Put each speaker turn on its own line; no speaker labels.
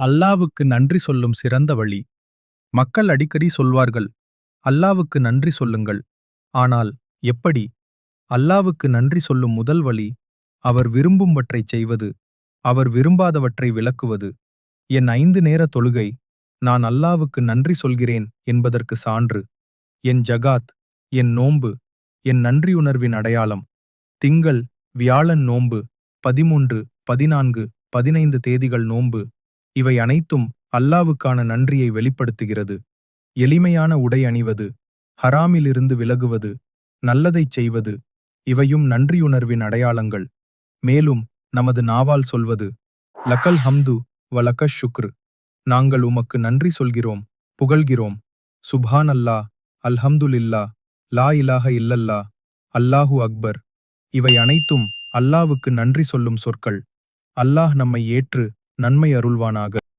அல்லாவுக்கு நன்றி சொல்லும் சிறந்த வழி. மக்கள் அடிக்கடி சொல்வார்கள், அல்லாவுக்கு நன்றி சொல்லுங்கள். ஆனால் எப்படி? அல்லாவுக்கு நன்றி சொல்லும் முதல் வழி, அவர் விரும்பும்வற்றைச் செய்வது, அவர் விரும்பாதவற்றை விலக்குவது. என் 5 நேர தொழுகை, நான் அல்லாவுக்கு நன்றி சொல்கிறேன் என்பதற்கு சான்று. என் ஜகாத், என் நோன்பு, என் நன்றியுணர்வின் அடையாளம். திங்கள், வியாழன் நோன்பு, 13, 14, 15 தேதிகள் நோன்பு. இவை அனைத்தும் அல்லாவுக்கான நன்றியை வெளிப்படுத்துகிறது. எளிமையான உடை அணிவது, ஹராமிலிருந்து விலகுவது, நல்லதைச் செய்வது, இவையும் நன்றியுணர்வின் அடையாளங்கள். மேலும் நமது நாவால் சொல்வது, லக்கல் ஹம்து வலக்கஷ் ஷுக்ர், நாங்கள் உமக்கு நன்றி சொல்கிறோம், புகழ்கிறோம். சுப்ஹான் அல்லாஹ், அல்ஹம்துலில்லாஹ், லா இலாஹ இல்லல்லாஹ், அல்லாஹு அக்பர். இவை அனைத்தும் அல்லாவுக்கு நன்றி சொல்லும் சொற்கள். அல்லாஹ் நம்மை ஏற்று நன்மை அருள்வானாக.